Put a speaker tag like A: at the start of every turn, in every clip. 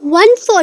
A: 1/4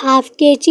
A: ½ kg،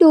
A: 2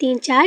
A: 3-4